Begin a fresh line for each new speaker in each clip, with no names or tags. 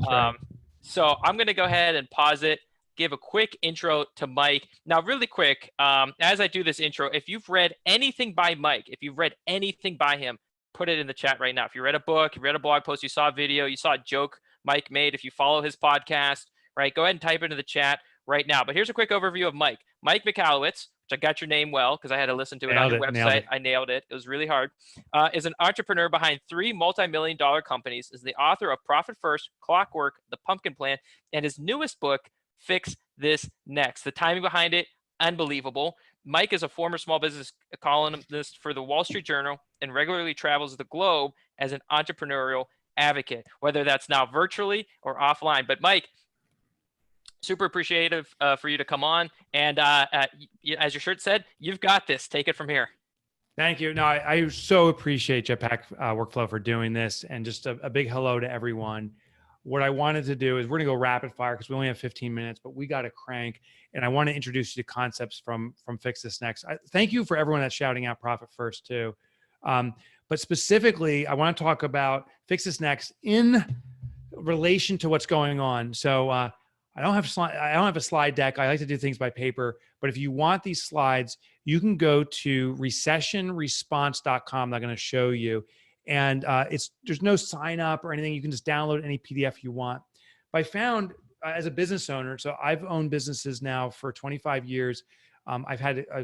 That's right.
So I'm going to go ahead and pause it, give a quick intro to Mike. Now, really quick, as I do this intro, if you've read anything by Mike, if you've read anything by him, put it in the chat right now. If you read a book, you read a blog post, you saw a video, you saw a joke Mike made, if you follow his podcast, right, go ahead and type it into the chat right now. But here's a quick overview of Mike. Mike Michalowicz, which I got your name well because I had to listen to it on your website. I nailed it. It was really hard. Is an entrepreneur behind 3 multi-million-dollar companies, is the author of Profit First, Clockwork, The Pumpkin Plan, and his newest book, Fix This Next. The timing behind it, unbelievable. Mike is a former small business columnist for the Wall Street Journal and regularly travels the globe as an entrepreneurial advocate, whether that's now virtually or offline. But Mike, super appreciative for you to come on. And as your shirt said, you've got this. Take it from here.
Thank you. No, I so appreciate Jetpack Workflow for doing this. And just a big hello to everyone. What I wanted to do is we're going to go rapid fire because we only have 15 minutes, but we got to crank. And I want to introduce you to concepts from Fix This Next. Thank you for everyone that's shouting out Profit First too. But specifically, I want to talk about Fix This Next in relation to what's going on. So I don't have a slide deck. I like to do things by paper. But if you want these slides, you can go to recessionresponse.com. I'm going to show you. And there's no sign up or anything. You can just download any PDF you want. But I found as a business owner, so I've owned businesses now for 25 years. I've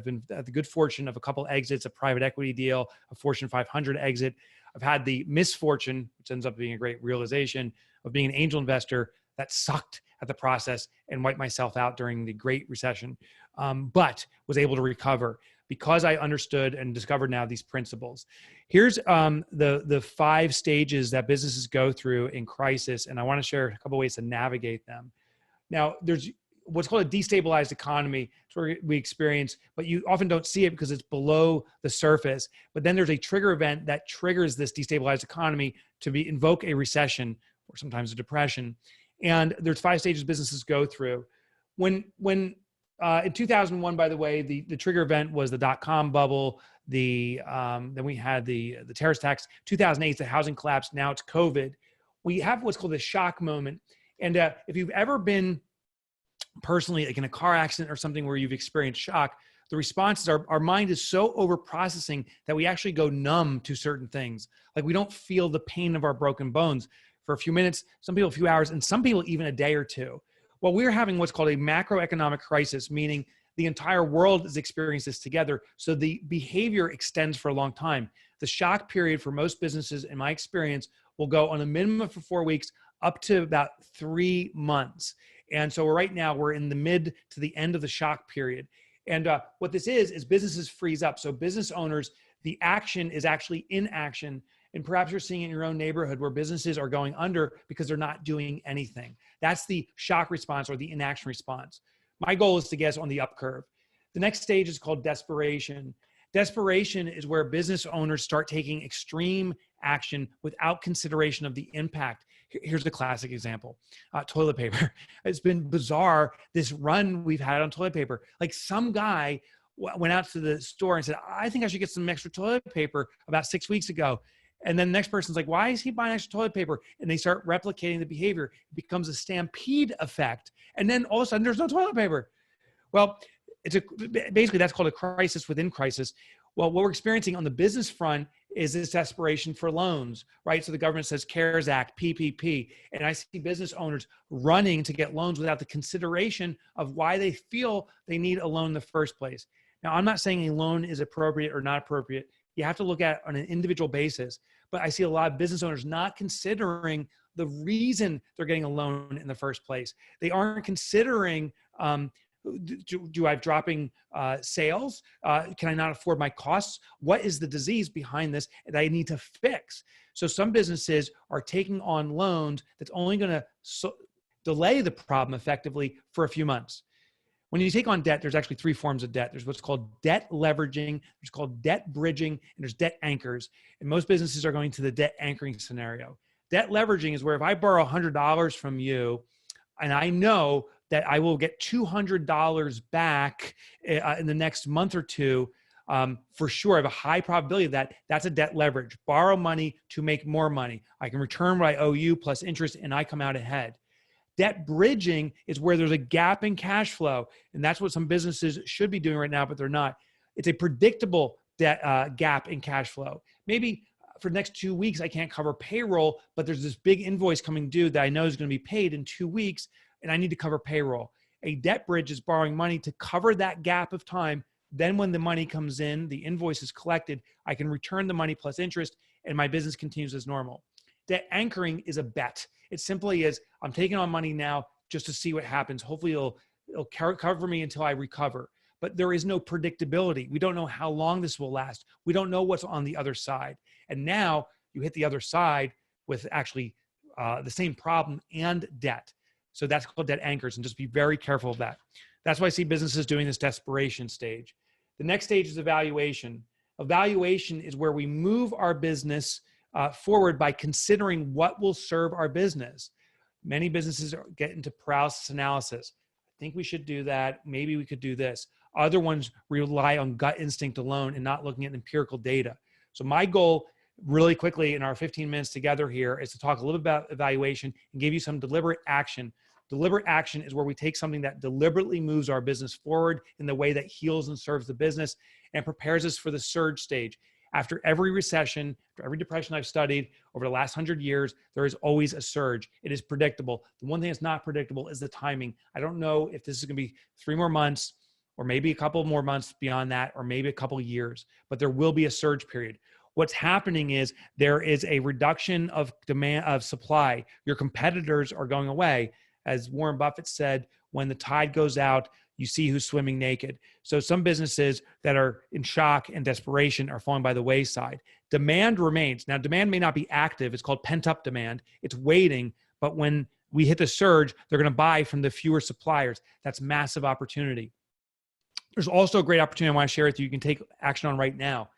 been had the good fortune of a couple exits, a private equity deal, a Fortune 500 exit. I've had the misfortune, which ends up being a great realization, of being an angel investor that sucked at the process and wiped myself out during the Great Recession, but was able to recover because I understood and discovered now these principles. Here's the 5 stages that businesses go through in crisis, and I want to share a couple ways to navigate them. Now, there's what's called a destabilized economy. It's where we experience, but you often don't see it because it's below the surface. But then there's a trigger event that triggers this destabilized economy to invoke a recession or sometimes a depression. And there's 5 stages businesses go through. When in 2001, by the way, the trigger event was the dot-com bubble. Then we had the terrorist attacks. 2008, the housing collapse. Now it's COVID. We have what's called the shock moment. And if you've ever been personally like in a car accident or something where you've experienced shock, the responses are our mind is so over processing that we actually go numb to certain things. Like we don't feel the pain of our broken bones for a few minutes, some people a few hours, and some people even a day or two. Well, we're having what's called a macroeconomic crisis, meaning the entire world is experiencing this together. So the behavior extends for a long time. The shock period for most businesses, in my experience, will go on a minimum for 4 weeks up to about 3 months. And so right now we're in the mid to the end of the shock period. And what this is businesses freeze up. So business owners, the action is actually inaction. And perhaps you're seeing it in your own neighborhood where businesses are going under because they're not doing anything. That's the shock response or the inaction response. My goal is to get us on the up curve. The next stage is called desperation. Desperation is where business owners start taking extreme action without consideration of the impact. Here's the classic example, toilet paper. It's been bizarre, this run we've had on toilet paper. Like some guy went out to the store and said, I think I should get some extra toilet paper about 6 weeks ago. And then the next person's like, why is he buying extra toilet paper? And they start replicating the behavior. It becomes a stampede effect. And then all of a sudden there's no toilet paper. Well, basically that's called a crisis within crisis. Well, what we're experiencing on the business front is this desperation for loans, right? So the government says CARES Act, PPP, and I see business owners running to get loans without the consideration of why they feel they need a loan in the first place. Now, I'm not saying a loan is appropriate or not appropriate. You have to look at it on an individual basis, but I see a lot of business owners not considering the reason they're getting a loan in the first place. They aren't considering, do I have dropping sales? Can I not afford my costs? What is the disease behind this that I need to fix? So some businesses are taking on loans that's only going to delay the problem effectively for a few months. When you take on debt, there's actually 3 forms of debt. There's what's called debt leveraging, there's called debt bridging, and there's debt anchors. And most businesses are going to the debt anchoring scenario. Debt leveraging is where if I borrow $100 from you and I know that I will get $200 back in the next month or two, For sure, I have a high probability that that's a debt leverage. Borrow money to make more money. I can return what I owe you plus interest, and I come out ahead. Debt bridging is where there's a gap in cash flow, and that's what some businesses should be doing right now, but they're not. It's a predictable debt gap in cash flow. Maybe for the next 2 weeks, I can't cover payroll, but there's this big invoice coming due that I know is going to be paid in 2 weeks, and I need to cover payroll. A debt bridge is borrowing money to cover that gap of time. Then when the money comes in, the invoice is collected, I can return the money plus interest, and my business continues as normal. Debt anchoring is a bet. It simply is, I'm taking on money now just to see what happens. Hopefully it'll cover me until I recover. But there is no predictability. We don't know how long this will last. We don't know what's on the other side. And now you hit the other side with actually the same problem and debt. So that's called debt anchors, and just be very careful of that. That's why I see businesses doing this desperation stage. The next stage is evaluation. Evaluation is where we move our business forward by considering what will serve our business. Many businesses get into paralysis analysis. I think we should do that. Maybe we could do this. Other ones rely on gut instinct alone and not looking at empirical data. So my goal really quickly in our 15 minutes together here is to talk a little bit about evaluation and give you some deliberate action. Deliberate action is where we take something that deliberately moves our business forward in the way that heals and serves the business and prepares us for the surge stage. After every recession, after every depression I've studied over the last 100 years, there is always a surge. It is predictable. The one thing that's not predictable is the timing. I don't know if this is going to be 3 more months or maybe a couple more months beyond that, or maybe a couple years, but there will be a surge period. What's happening is there is a reduction of demand of supply. Your competitors are going away. As Warren Buffett said, when the tide goes out, you see who's swimming naked. So some businesses that are in shock and desperation are falling by the wayside. Demand remains. Now, demand may not be active. It's called pent-up demand. It's waiting. But when we hit the surge, they're going to buy from the fewer suppliers. That's massive opportunity. There's also a great opportunity I want to share with you. You can take action on right now.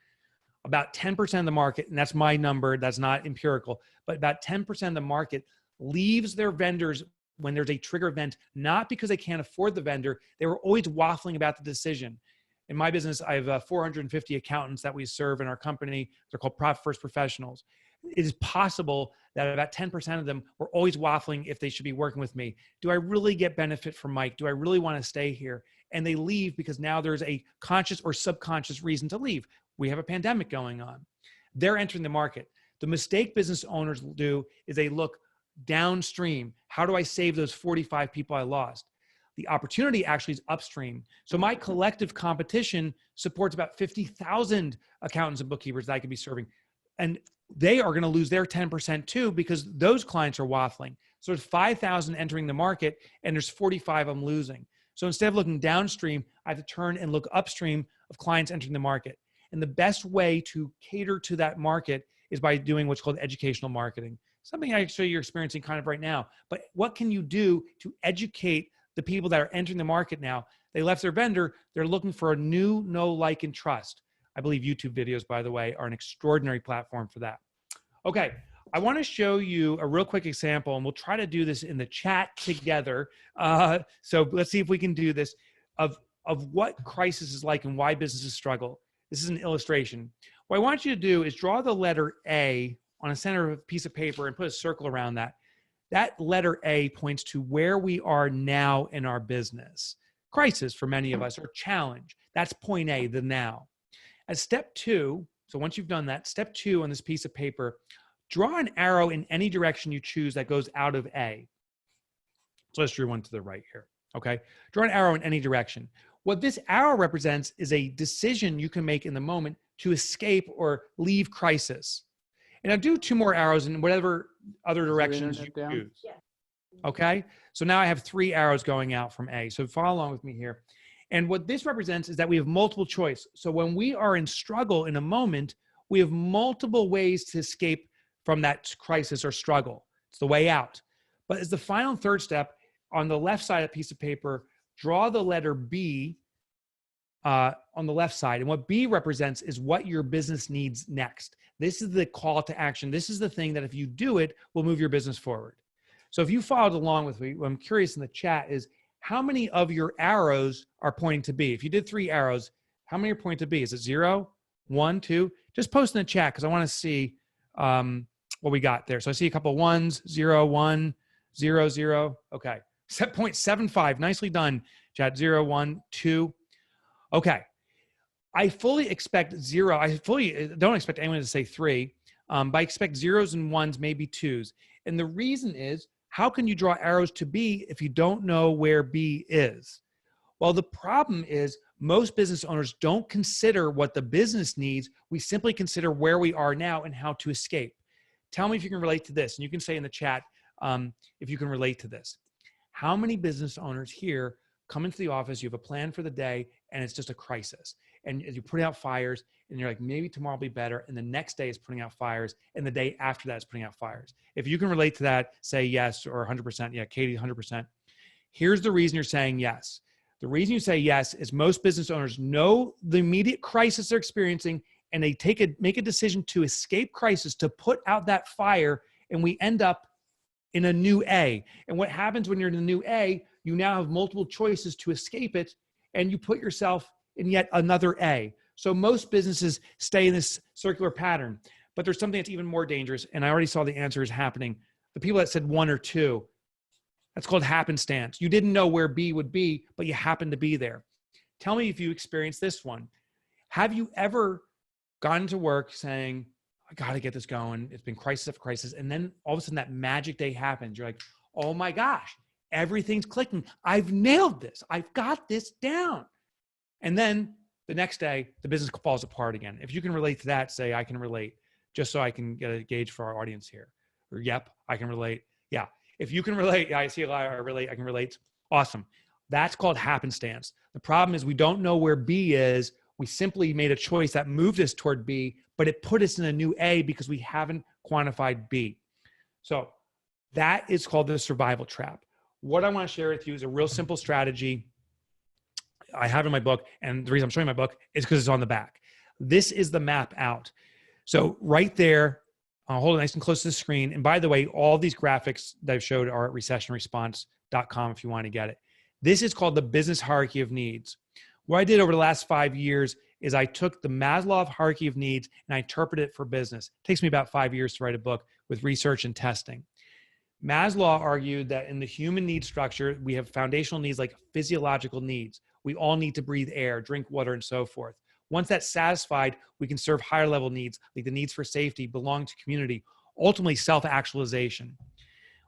About 10% of the market, and that's my number, that's not empirical, but about 10% of the market leaves their vendors when there's a trigger event, not because they can't afford the vendor. They were always waffling about the decision. In my business, I have 450 accountants that we serve in our company. They're called Profit First Professionals. It is possible that about 10% of them were always waffling if they should be working with me. Do I really get benefit from Mike? Do I really want to stay here? And they leave because now there's a conscious or subconscious reason to leave. We have a pandemic going on. They're entering the market. The mistake business owners will do is they look downstream. How do I save those 45 people I lost? The opportunity actually is upstream. So my collective competition supports about 50,000 accountants and bookkeepers that I could be serving. And they are going to lose their 10% too because those clients are waffling. So there's 5,000 entering the market and there's 45 I'm losing. So instead of looking downstream, I have to turn and look upstream of clients entering the market. And the best way to cater to that market is by doing what's called educational marketing. Something actually you're experiencing kind of right now. But what can you do to educate the people that are entering the market now? They left their vendor. They're looking for a new know, like, and trust. I believe YouTube videos, by the way, are an extraordinary platform for that. Okay, I want to show you a real quick example, and we'll try to do this in the chat together. So let's see if we can do this, of what crisis is like and why businesses struggle. This is an illustration. What I want you to do is draw the letter A on a center of a piece of paper and put a circle around that. That letter A points to where we are now in our business. Crisis for many of us, or challenge. That's point A, the now. As step 2, so once you've done that, step 2 on this piece of paper, draw an arrow in any direction you choose that goes out of A. So let's draw one to the right here, okay? Draw an arrow in any direction. What this arrow represents is a decision you can make in the moment to escape or leave crisis. And I'll do 2 more arrows in whatever other directions you choose. Okay? So now I have 3 arrows going out from A. So follow along with me here. And what this represents is that we have multiple choice. So when we are in struggle in a moment, we have multiple ways to escape from that crisis or struggle. It's the way out. But as the final third step, on the left side of the piece of paper, draw the letter B on the left side. And what B represents is what your business needs next. This is the call to action. This is the thing that if you do it, will move your business forward. So if you followed along with me, what I'm curious in the chat is how many of your arrows are pointing to B? If you did 3 arrows, How many are pointed to B? Is it 0, 1, 2? Just post in the chat because I want to see what we got there. So I see a couple ones, 0, 1, 0, 0. Okay. 0.75. Nicely done, chat. 0, 1, 2. Okay. I fully expect 0. I fully don't expect anyone to say 3, but I expect 0s and 1s, maybe 2s. And the reason is, how can you draw arrows to B if you don't know where B is? Well, the problem is most business owners don't consider what the business needs. We simply consider where we are now and how to escape. Tell me if you can relate to this. And you can say in the chat if you can relate to this. How many business owners here come into the office, you have a plan for the day, and it's just a crisis. And you're putting out fires, and you're like, maybe tomorrow will be better. And the next day is putting out fires, and the day after that is putting out fires. If you can relate to that, say yes, or 100%. Yeah, Katie, 100%. Here's the reason you're saying yes. The reason you say yes is most business owners know the immediate crisis they're experiencing, and they make a decision to escape crisis, to put out that fire, and we end up in a new A. And what happens when you're in a new A, you now have multiple choices to escape it, and you put yourself in yet another A. So most businesses stay in this circular pattern, but there's something that's even more dangerous, and I already saw the answers happening. The people that said 1 or 2, that's called happenstance. You didn't know where B would be, but you happened to be there. Tell me if you experienced this one. Have you ever gone to work saying, I got to get this going. It's been crisis after crisis. And then all of a sudden that magic day happens. You're like, oh my gosh, everything's clicking. I've nailed this. I've got this down. And then the next day, the business falls apart again. If you can relate to that, say, I can relate, just so I can get a gauge for our audience here. Or, yep, I can relate. Yeah. If you can relate, yeah, I see a lot. I can relate. Awesome. That's called happenstance. The problem is we don't know where B is. We simply made a choice that moved us toward B, but it put us in a new A because we haven't quantified B. So that is called the survival trap. What I want to share with you is a real simple strategy I have in my book. And the reason I'm showing my book is because it's on the back. This is the map out. So right there, I'll hold it nice and close to the screen. And by the way, all these graphics that I've showed are at recessionresponse.com if you want to get it. This is called the business hierarchy of needs. What I did over the last 5 years is I took the Maslow Hierarchy of Needs and I interpreted it for business. It takes me about 5 years to write a book with research and testing. Maslow argued that in the human need structure, we have foundational needs like physiological needs. We all need to breathe air, drink water, and so forth. Once that's satisfied, we can serve higher level needs, like the needs for safety, belonging to community, ultimately self-actualization.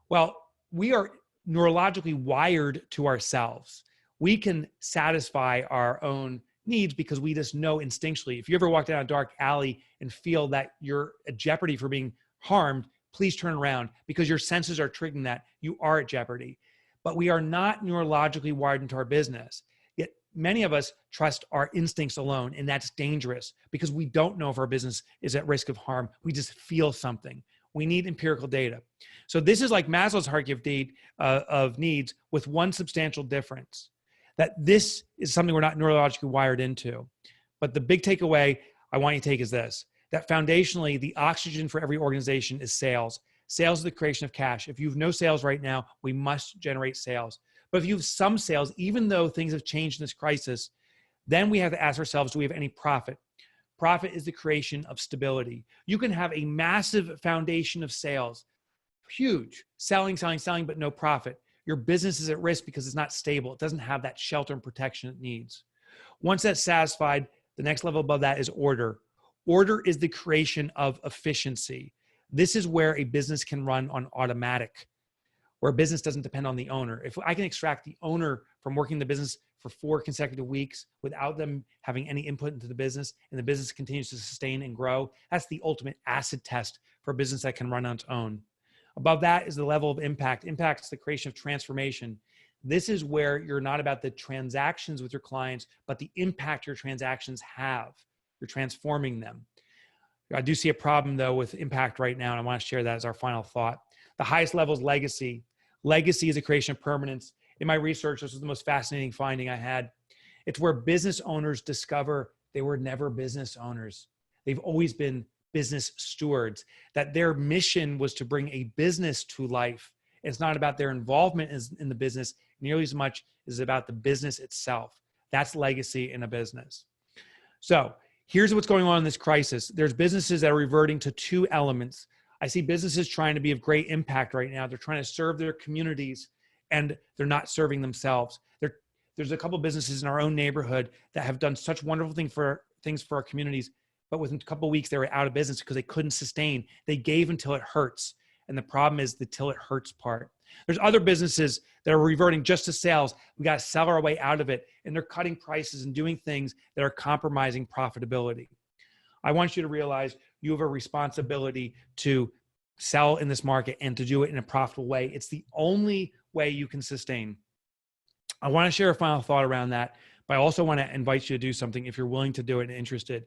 Well, we are neurologically wired to ourselves. We can satisfy our own needs because we just know instinctually. If you ever walk down a dark alley and feel that you're at jeopardy for being harmed, please turn around because your senses are triggering that you are at jeopardy. But we are not neurologically wired into our business. Yet many of us trust our instincts alone, and that's dangerous because we don't know if our business is at risk of harm. We just feel something. We need empirical data. So this is like Maslow's hierarchy of needs with one substantial difference, that this is something we're not neurologically wired into. But the big takeaway I want you to take is this, that foundationally, the oxygen for every organization is sales. Sales is the creation of cash. If you have no sales right now, we must generate sales. But if you have some sales, even though things have changed in this crisis, then we have to ask ourselves, do we have any profit? Profit is the creation of stability. You can have a massive foundation of sales, huge, selling, but no profit. Your business is at risk because it's not stable. It doesn't have that shelter and protection it needs. Once that's satisfied, the next level above that is order. Order is the creation of efficiency. This is where a business can run on automatic, where a business doesn't depend on the owner. If I can extract the owner from working the business for 4 consecutive weeks without them having any input into the business, and the business continues to sustain and grow, that's the ultimate acid test for a business that can run on its own. Above that is the level of impact. Impact is the creation of transformation. This is where you're not about the transactions with your clients, but the impact your transactions have. You're transforming them. I do see a problem though with impact right now, and I want to share that as our final thought. The highest level is legacy. Legacy is a creation of permanence. In my research, this was the most fascinating finding I had. It's where business owners discover they were never business owners. They've always been business stewards, that their mission was to bring a business to life. It's not about their involvement in the business nearly as much as about the business itself. That's legacy in a business. So here's what's going on in this crisis. There's businesses that are reverting to two elements. I see businesses trying to be of great impact right now. They're trying to serve their communities and they're not serving themselves. There's a couple of businesses in our own neighborhood that have done such wonderful things for our communities, but within a couple of weeks they were out of business because they couldn't sustain. They gave until it hurts. And the problem is the till it hurts part. There's other businesses that are reverting just to sales. We got to sell our way out of it. And they're cutting prices and doing things that are compromising profitability. I want you to realize you have a responsibility to sell in this market and to do it in a profitable way. It's the only way you can sustain. I want to share a final thought around that, but I also want to invite you to do something if you're willing to do it and interested.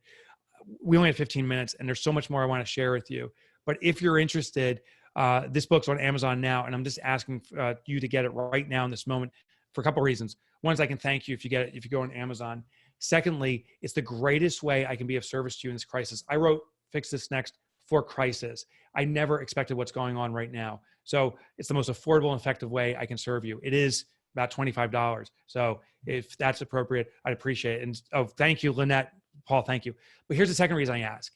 We only have 15 minutes and there's so much more I want to share with you. But if you're interested, this book's on Amazon now, and I'm just asking you to get it right now in this moment for a couple of reasons. One is I can thank you if you get it, if you go on Amazon. Secondly, it's the greatest way I can be of service to you in this crisis. I wrote Fix This Next for crisis. I never expected what's going on right now. So it's the most affordable and effective way I can serve you. It is about $25. So if that's appropriate, I'd appreciate it. And thank you, Lynette, Paul, thank you. But here's the second reason I ask.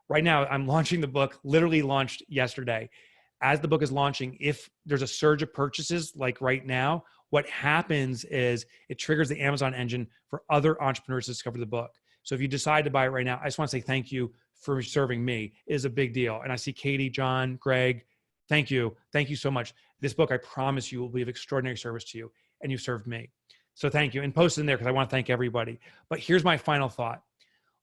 Right now, I'm launching the book, literally launched yesterday. As the book is launching, if there's a surge of purchases like right now, what happens is it triggers the Amazon engine for other entrepreneurs to discover the book. So if you decide to buy it right now, I just want to say thank you for serving me. It is a big deal. And I see Katie, John, Greg, thank you. Thank you so much. This book, I promise you, will be of extraordinary service to you, and you served me. So thank you. And post it in there because I want to thank everybody. But here's my final thought.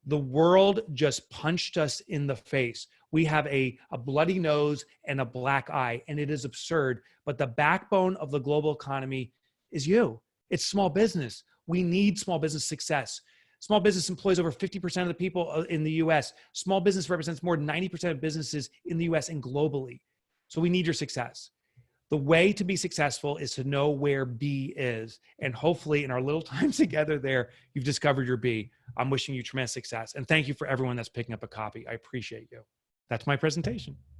The world just punched us in the face. We have a bloody nose and a black eye, and it is absurd. But the backbone of the global economy is you. It's small business. We need small business success. Small business employs over 50% of the people in the US. Small business represents more than 90% of businesses in the US and globally. So we need your success. The way to be successful is to know where B is. And hopefully in our little time together there, you've discovered your B. I'm wishing you tremendous success. And thank you for everyone that's picking up a copy. I appreciate you. That's my presentation.